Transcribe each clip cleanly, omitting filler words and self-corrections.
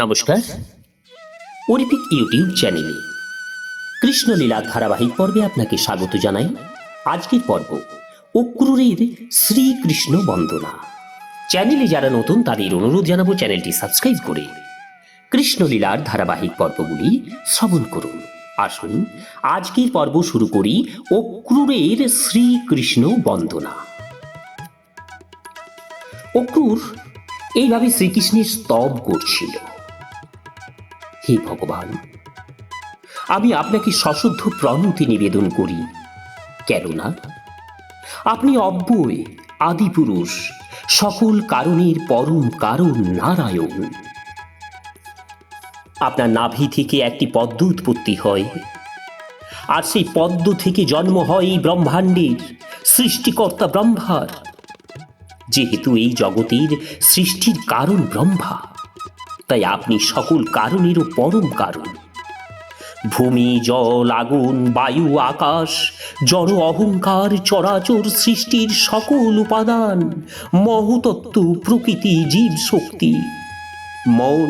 নমস্কার। অরিপিক ইউটিউব চ্যানেলে কৃষ্ণলীলা ধারাবাহিক পর্বে আপনাকে স্বাগত জানাই। আজকের পর্ব অক্রূরের শ্রীকৃষ্ণ বন্দনা। চ্যানেলে যারা নতুন তাদের অনুরোধ জানাবো চ্যানেলটি সাবস্ক্রাইব করে কৃষ্ণলীলার ধারাবাহিক পর্বগুলি শ্রবণ করুন। আসুন আজকের পর্ব শুরু করি অক্রূরের শ্রীকৃষ্ণ বন্দনা। অক্রূর এইভাবে শ্রীকৃষ্ণের স্তব করছিল। হে ভগবান, আমি আপনাকে সশুদ্ধ প্রণতি নিবেদন করি, কেননা আপনি অব্যয় আদিপুরুষ, সকল কারণের পরম কারণ নারায়ণ। আপনার নাভি থেকে একটি পদ্ম উৎপত্তি হয়, আর সেই পদ্ম থেকে জন্ম হয় এই ব্রহ্মাণ্ডের সৃষ্টিকর্তা ব্রহ্মার। যেহেতু এই জগতের সৃষ্টির কারণ ব্রহ্মা, তাই আপনি সকল কারণেরও পরম কারণ। ভূমি, জল, আগুন, বায়ু, আকাশ, জড় অহংকার, চরাচর সৃষ্টির সকল উপাদান, মহতত্ত্ব, প্রকৃতি, জীব শক্তি, মন,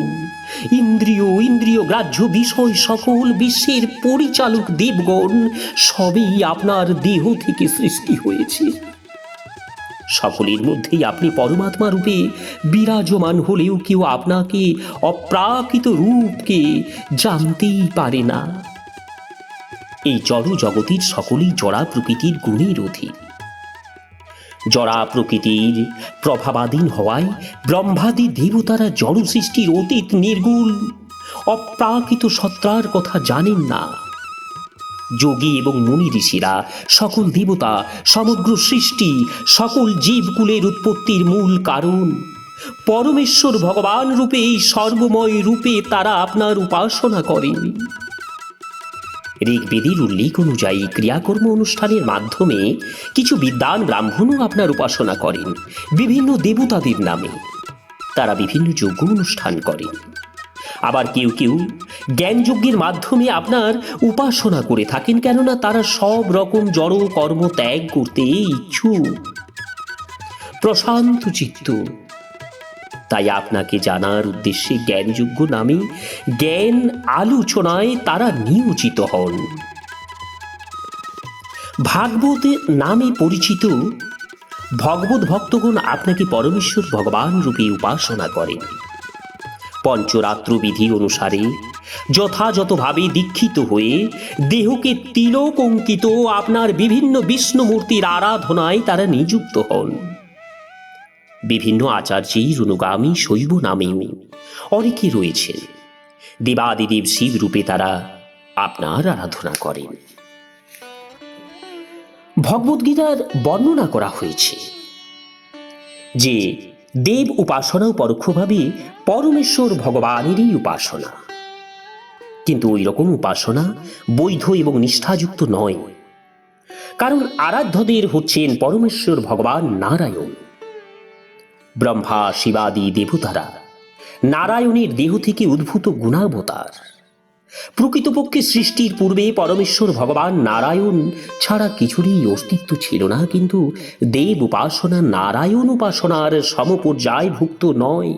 ইন্দ্রিয় গ্রাহ্য বিষয়, সকল বিশ্বের পরিচালক দেবগণ সবই আপনার দেহ থেকে সৃষ্টি হয়েছে। সকলের মধ্যেই আপনি পরমাত্মা রূপে বিরাজমান হলেও কেউ আপনাকে অপ্রাকৃত রূপকে জানতেই পারে না। এই জড় জগতের সকলেই জড়া প্রকৃতির গুণের অধীন। জড়া প্রকৃতির প্রভাবাধীন হওয়ায় ব্রহ্মাদি দেবতারা জড় সৃষ্টির অতীত নির্গুণ অপ্রাকৃত সত্তার কথা জানেন না। যোগী এবং মুনি ঋষিরা সকল দেবতা, সমগ্র সৃষ্টি, সকল জীবকুলের উৎপত্তির মূল কারণ পরমেশ্বর ভগবান রূপে, এই সর্বময় রূপে তারা আপনার উপাসনা করেন। ঋগ্বেদের উল্লেখ অনুযায়ী ক্রিয়াকর্ম অনুষ্ঠানের মাধ্যমে কিছু বিদ্বান ব্রাহ্মণও আপনার উপাসনা করেন বিভিন্ন দেবতাদের নামে। তারা বিভিন্ন যজ্ঞ অনুষ্ঠান করেন। আবার কেউ কেউ জ্ঞানযজ্ঞের মাধ্যমে আপনার উপাসনা করে থাকেন, কেননা তারা সব রকম জড় কর্ম ত্যাগ করতে ইচ্ছুক, প্রশান্ত চিত্ত। তাই আপনাকে জানার উদ্দেশ্যে জ্ঞানযজ্ঞ নামে জ্ঞান আলোচনায় তারা নিয়োজিত হন। ভাগবত নামে পরিচিত ভগবত ভক্তগণ আপনাকে পরমেশ্বর ভগবান রূপে উপাসনা করেন। পঞ্চরাত্র বিধি অনুসারে যথাযথভাবে দীক্ষিত হয়ে দেহকে তিলক অঙ্কিত আপনার বিভিন্ন বিষ্ণু মূর্তির আরাধনায় তারা নিযুক্ত হন। বিভিন্ন আচার্যের অনুগামী শৈব নামেও অনেকে রয়েছেন। দেবাদিদেব শিব রূপে তারা আপনার আরাধনা করেন। ভগবদ্গীতার বর্ণনা করা হয়েছে যে দেব উপাসনাও পরোক্ষভাবে পরমেশ্বর ভগবানেরই উপাসনা, কিন্তু ওই রকম উপাসনা বৈধ এবং নিষ্ঠাযুক্ত নয়, কারণ আরাধ্যদের হচ্ছেন পরমেশ্বর ভগবান নারায়ণ। ব্রহ্মা, শিবাদি দেবতারা নারায়ণের দেহ থেকে উদ্ভূত গুণাবতার। প্রকৃতপক্ষে সৃষ্টির পূর্বে পরমেশ্বর ভগবান নারায়ণ ছাড়া কিছুরই অস্তিত্ব ছিল না, কিন্তু দেব উপাসনা নারায়ণ উপাসনার সমপর্যায়ভুক্ত নয়।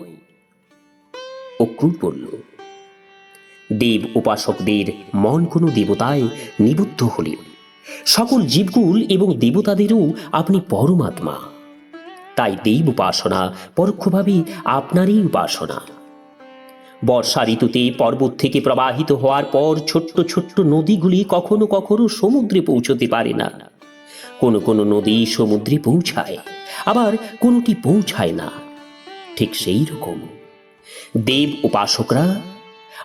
অক্রূর বলল, দেব উপাসকদের মন কোনো দেবতায় নিবদ্ধ হলেও সকল জীবকুল এবং দেবতাদেরও আপনি পরমাত্মা। তাই দেব উপাসনা পরোক্ষভাবে আপনারই উপাসনা। বর্ষা ঋতুতে পর্বত থেকে প্রবাহিত হওয়ার পর ছোট্ট ছোট্ট নদীগুলি কখনো কখনো সমুদ্রে পৌঁছতে পারে না। কোনো কোনো নদী সমুদ্রে পৌঁছায়, আবার কোনোটি পৌঁছায় না। ঠিক সেই রকম দেব উপাসকরা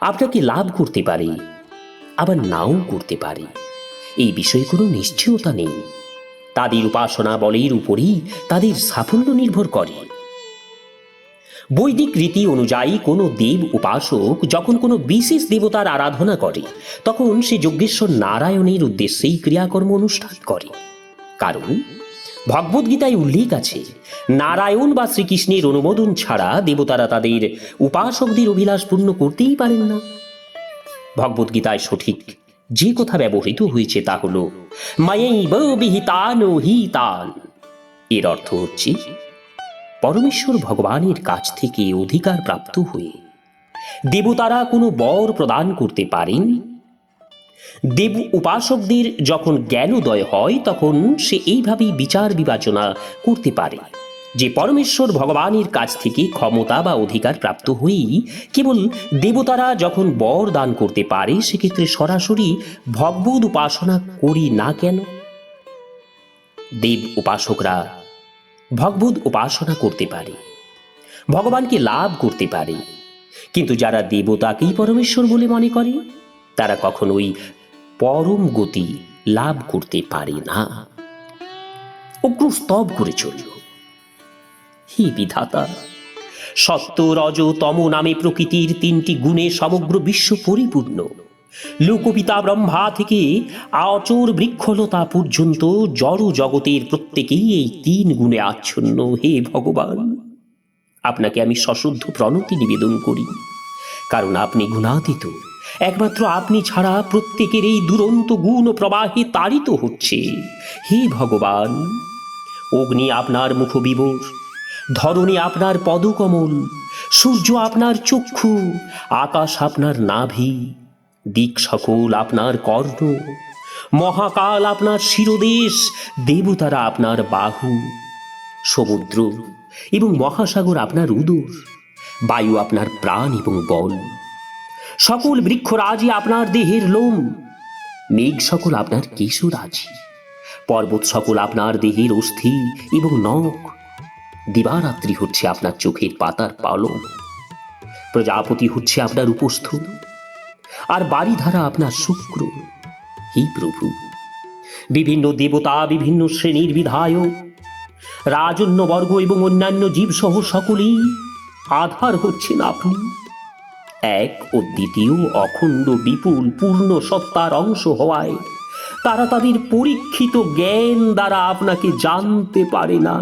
আপনাকে লাভ করতে পারে, আবার নাও করতে পারে। এই বিষয়ে কোনো নিশ্চয়তা নেই। তাদের উপাসনা বলের উপরই তাদের সাফল্য নির্ভর করে। বৈদিক রীতি অনুযায়ী কোনো দেব উপাসক যখন কোনো বিশেষ দেবতার আরাধনা করে, তখন সে যজ্ঞেশ্বর নারায়ণের উদ্দেশ্যেই ক্রিয়াকর্ম অনুষ্ঠান করে। কারণ ভগবদ্গীতায় উল্লেখ আছে, নারায়ণ বা শ্রীকৃষ্ণের অনুমোদন ছাড়া দেবতারা তাদের উপাসকদের অভিলাষ পূর্ণ করতেই পারেন না। ভগবদ্গীতায় সঠিক যে কথা ব্যবহৃত হয়েছে তা হল মায়ৈব বিহিতান হিতান। এর অর্থ হচ্ছে পরমেশ্বর ভগবানের কাছ থেকে অধিকার প্রাপ্ত হয়ে দেবতারা কোনো বর প্রদান করতে পারেন? দেব উপাসকদের যখন জ্ঞানোদয় হয় তখন সে এইভাবেই বিচার বিবেচনা করতে পারে যে পরমেশ্বর ভগবানের কাছ থেকে ক্ষমতা বা অধিকার প্রাপ্ত হয়েই কেবল দেবতারা যখন বর দান করতে পারে, সেক্ষেত্রে সরাসরি ভগবদ উপাসনা করি না কেন? দেব উপাসকরা ভগবদ উপাসনা করতে পারে, ভগবানকে লাভ করতে পারে, কিন্তু যারা দেবতাকেই পরমেশ্বর বলে মনে করে তারা কখনোই পরম গতি লাভ করতে পারে না। অগ্র স্তব করে চলল, হে বিধাতা, সত্য রজ তম নামে প্রকৃতির তিনটি গুণে সমগ্র বিশ্ব পরিপূর্ণ। লোকপিতা ব্রহ্মা থেকে আচর বৃক্ষলতা পর্যন্ত জড় জগতের প্রত্যেকেই এই তিন গুণে আচ্ছন্ন। হে ভগবান, আপনাকে আমি সশুদ্ধ প্রণতি নিবেদন করি, কারণ আপনি গুণাতীত। একমাত্র আপনি ছাড়া প্রত্যেকের এই দুরন্ত গুণ প্রবাহে তাড়িত হচ্ছে। হে ভগবান, অগ্নি আপনার মুখবিবর, ধরণী আপনার পদকমল, সূর্য আপনার চক্ষু, আকাশ আপনার নাভি, দিক সকল আপনার কর্ণ, মহাকাল আপনার শিরদেশ, দেবতারা আপনার বাহু, সমুদ্র এবং মহাসাগর আপনার উদর, বায়ু আপনার প্রাণ এবং বল, সকল বৃক্ষরাজি আপনার দেহের লোম, মেঘ সকল আপনার কেশরাজি, পর্বত সকল আপনার দেহের অস্থি এবং নখ, দিবারাত্রি হচ্ছে আপনার চোখের পাতার পালক, প্রজাপতি হচ্ছে আপনার উপস্থ, আর বাড়িধারা আপনার শুক্র। হে প্রভু, বিভিন্ন দেবতা, বিভিন্ন শ্রেণীর বিধায়ক, রাজন্যবর্গ এবং অন্যান্য জীবসহ সকলেই আধার হচ্ছেন আপনি। এক ও দ্বিতীয় অখণ্ড বিপুল পূর্ণ সত্তার অংশ হওয়ায় তারা তাদের পরীক্ষিত জ্ঞান দ্বারা আপনাকে জানতে পারে না।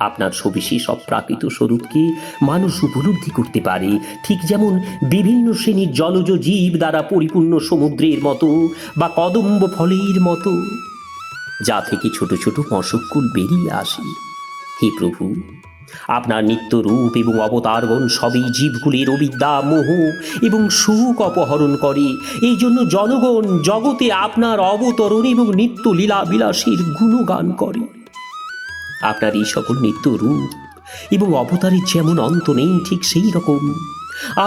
আপনার সবিশেষ অপ্রাকৃত স্বরূপকে মানুষ উপলব্ধি করতে পারে, ঠিক যেমন বিভিন্ন শ্রেণীর জলজ জীব দ্বারা পরিপূর্ণ সমুদ্রের মতো বা কদম্ব ফলের মতো, যা থেকে ছোট ছোট মশকুল বেরিয়ে আসে। হে প্রভু, আপনার নিত্য রূপ এবং অবতারগণ সবই জীবগুলির অবিদ্যা, মোহ এবং সুখ অপহরণ করে। এই জন্য জনগণ জগতে আপনার অবতরণ এবং নিত্য লীলা বিলাসের গুণগান করে। আপনার এই সকল নিত্য রূপ এবং অবতারের যেমন অন্ত নেই, ঠিক সেই রকম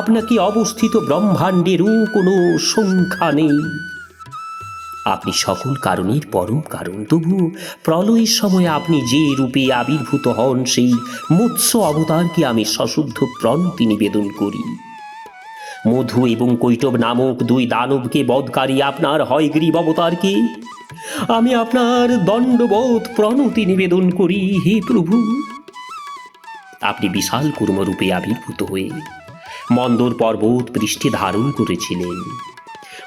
আপনাকে অবস্থিত ব্রহ্মাণ্ডেরও কোনো সংখ্যা নেই। আপনি সকল কারণের পরম কারণ, তবু প্রলয়ের সময় আপনি যে রূপে আবির্ভূত হন, সেই মৎস্য অবতারকে আমি সশুদ্ধ প্রণতি নিবেদন করি। মধু এবং কৈটব নামক দুই দানবকে বধকারী আপনার হয়গ্রীব অবতারকে আমি আপনার দণ্ডবোধ প্রণতি নিবেদন করি। হে প্রভু, আপনি বিশাল কুর্মরূপে আবির্ভূত হয়ে মন্দর পর্বত পৃষ্ঠে ধারণ করেছিলেন।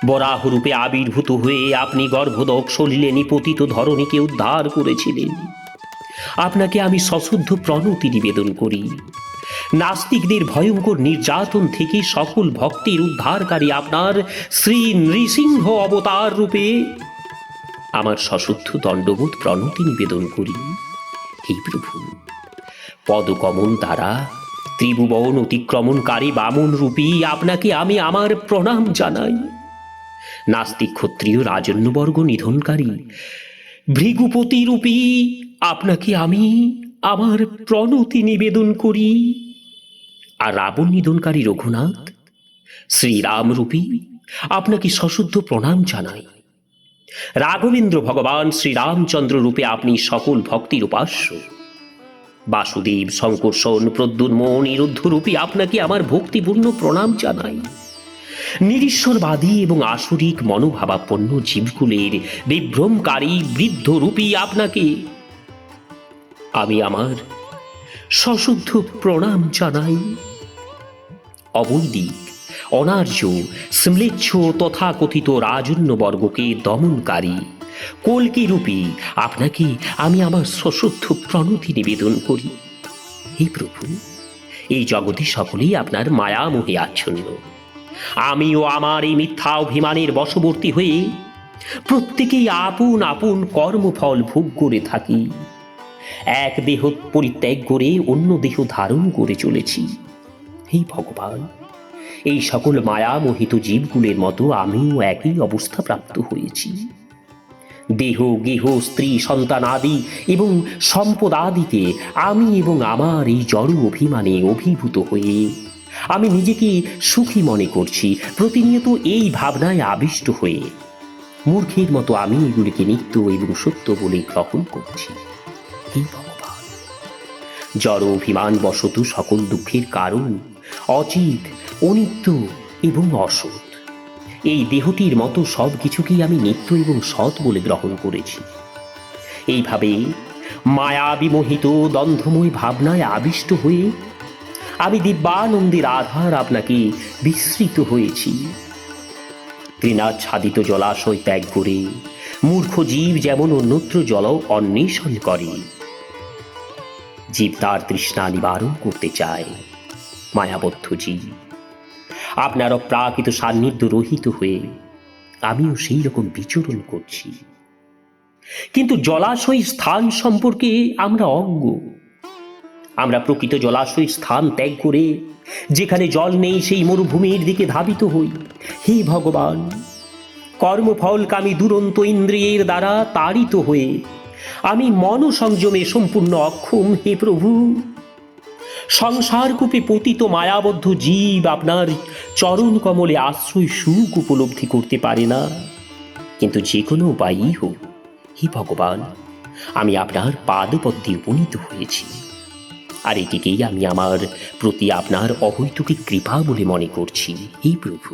বরাহ রূপে আবির্ভূত হয়ে আপনি গর্ভদক সলিলে নিপতিত ধরণীকে উদ্ধার করেছিলেন। আপনাকে আমি সশুদ্ধ প্রণতি নিবেদন করি। নাস্তিকদের ভয়ঙ্কর নির্যাতন থেকে সকল ভক্তের উদ্ধারকারী আপনার শ্রী নৃসিংহ অবতার রূপে আমার সশুদ্ধ দণ্ডবোধ প্রণতি নিবেদন করি। হে প্রভু, পদকমল দ্বারা ত্রিভুবন অতিক্রমণকারী বামন রূপী আপনাকে আমি আমার প্রণাম জানাই। নাস্তিক ক্ষত্রিয় রাজন্যবর্গ নিধনকারী ভৃগুপতি রূপী আপনাকে আমি আমার প্রণতি নিবেদন করি। আর রাবণ নিধনকারী রঘুনাথ শ্রীরাম রূপী আপনাকে সশুদ্ধ প্রণাম জানাই। রাঘবেন্দ্র ভগবান শ্রীরামচন্দ্র রূপে আপনি সকল ভক্তির উপাস্য। বাসুদেব, শঙ্কর্ষণ, প্রদ্যুন্ম, নিরুদ্ধ রূপী আপনাকে আমার ভক্তিপূর্ণ প্রণাম জানাই। নিরীশ্বরবাদী এবং আসরিক মনোভাবাপন্ন জীবকুলের বিভ্রমকারী বৃদ্ধ রূপী আপনাকে আমি আমার সশুদ্ধ প্রণাম জানাই। অবৈদিক, অনার্য, স্ম্লেচ্ছ তথাকথিত রাজন্যবর্গকে দমনকারী কল্কি রূপী আপনাকে আমি আমার সশুদ্ধ প্রণতি নিবেদন করি। হে প্রভু, এই জগতে সকলেই আপনার মায়ামোহে আচ্ছন্ন। আমিও আমার এই মিথ্যা অভিমানের বশবর্তী হয়ে প্রত্যেকেই আপন আপন কর্মফল ভোগ করে থাকি। এক দেহ পরিত্যাগ করে অন্য দেহ ধারণ করে চলেছি। হে ভগবান, এই সকল মায়ামোহিত জীবগুলির মতো আমিও একই অবস্থা প্রাপ্ত হয়েছি। দেহ, গেহ, স্ত্রী, সন্তান আদি এবং সম্পদ আদিতে আমি এবং আমার এই জড় অভিমানে অভিভূত হয়ে আমি নিজেকে সুখী মনে করছি। প্রতিনিয়ত এই ভাবনায় আবিষ্ট হয়ে মূর্খের মতো আমি এগুলিকে নিত্য এবং সত্য বলে গ্রহণ করছি। হে ভগবান, জড় অভিমান বশত সকল দুঃখের কারণ অচিত, অনিত্য এবং অসৎ। এই দেহটির মতো সব কিছুকেই আমি নিত্য এবং সৎ বলে গ্রহণ করেছি। এইভাবে মায়া বিমোহিত দ্বন্দ্বময় ভাবনায় আবিষ্ট হয়ে আমি দিব্যানন্দের আধার আপনাকে বিস্মৃত হয়েছি। তৃণাচ্ছাদিত জলাশয় ত্যাগ করে মূর্খ জীব যেমন অন্যত্র জল অন্বেষণ করে, জীব তার তৃষ্ণা নিবারণ করতে চায়। মায়াবদ্ধ জীব, আপনার অপ্রাকৃত সান্নিধ্য রহিত হয়ে আমিও সেই রকম বিচরণ করছি। কিন্তু জলাশয় স্থান সম্পর্কে আমরা অজ্ঞ। আমরা প্রকৃত জলাশয় স্থান ত্যাগ করে যেখানে জল নেই সেই মরুভূমির দিকে ধাবিত হই। হে ভগবান, কর্মফলকামী দুরন্ত ইন্দ্রিয়ের দ্বারা তাড়িত হয়ে আমি মনসংযমে সম্পূর্ণ অক্ষম। হে প্রভু, সংসারকূপে পতিত মায়াবদ্ধ জীব আপনার চরণ কমলে আশ্রয় সুখ উপলব্ধি করতে পারে না। কিন্তু যে কোনো উপায়ই হোক, হে ভগবান, আমি আপনার পাদপদ্মে উপনীত হয়েছি। আর এটিকেই আমি আমার প্রতি আপনার অহৈতুকী কৃপা বলে মনে করছি। হে প্রভু,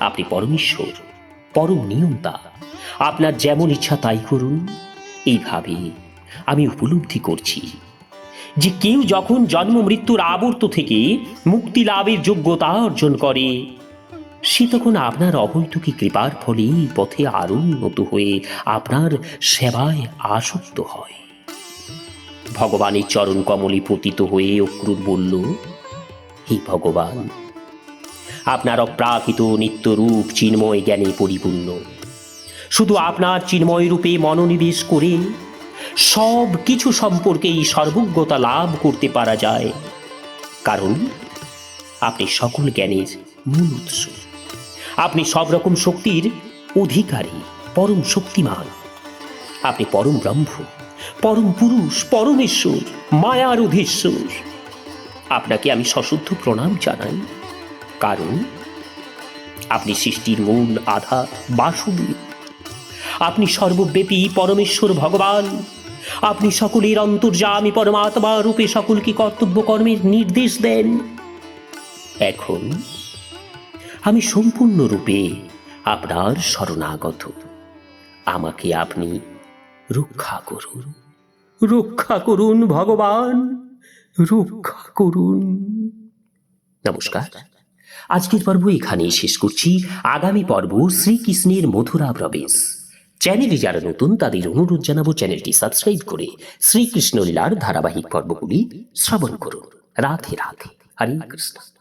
আপনি পরমেশ্বর, পরম নিয়ন্তা। আপনার যেমন ইচ্ছা তাই করুন। এইভাবে আমি উপলব্ধি করছি যে কেউ যখন জন্ম মৃত্যুর আবর্ত থেকে মুক্তি লাভের যোগ্যতা অর্জন করে, সে তখন আপনার অহৈতুকী কৃপার ফলে এই পথে আরো উন্নত হয়ে আপনার সেবায় আসক্ত হয়। ভগবানের চরণ কমলে পতিত হয়ে অক্রূর বলল, হে ভগবান, আপনার অপ্রাকৃত নিত্য রূপ চিন্ময় জ্ঞানে পরিপূর্ণ। শুধু আপনার চিন্ময় রূপে মনোনিবেশ করে সব কিছু সম্পর্কেই সর্বজ্ঞতা লাভ করতে পারা যায়, কারণ আপনি সকল জ্ঞানের মূল উৎস। আপনি সব রকম শক্তির অধিকারী, পরম শক্তিমান। আপনি পরম ব্রহ্ম, পরম পুরুষ, পরমেশ্বর, মায়ার অধীশ্বর। আপনাকে আমি সশুদ্ধ প্রণাম জানাই, কারণ আপনি সৃষ্টির মূল আধার, বাসুদেব। আপনি সর্বব্যাপী পরমেশ্বর ভগবান। আপনি সকলের অন্তর্যামী পরমাত্মা রূপে সকলকে কর্তব্য কর্মের নির্দেশ দেন। এখন আমি সম্পূর্ণরূপে আপনার শরণাগত। আমাকে আপনি রক্ষা করুন, রক্ষা করুন ভগবান, রক্ষা করুন। নমস্কার, আজকের পর্ব এখানেই শেষ করছি। আগামী পর্ব শ্রীকৃষ্ণের মথুরা প্রবেশ। চ্যানেলে যারা নতুন তাদের অনুরোধ জানাবো চ্যানেলটি সাবস্ক্রাইব করে শ্রীকৃষ্ণ লীলার ধারাবাহিক পর্বগুলি শ্রবণ করুন। রাধে রাধে, হরে কৃষ্ণ।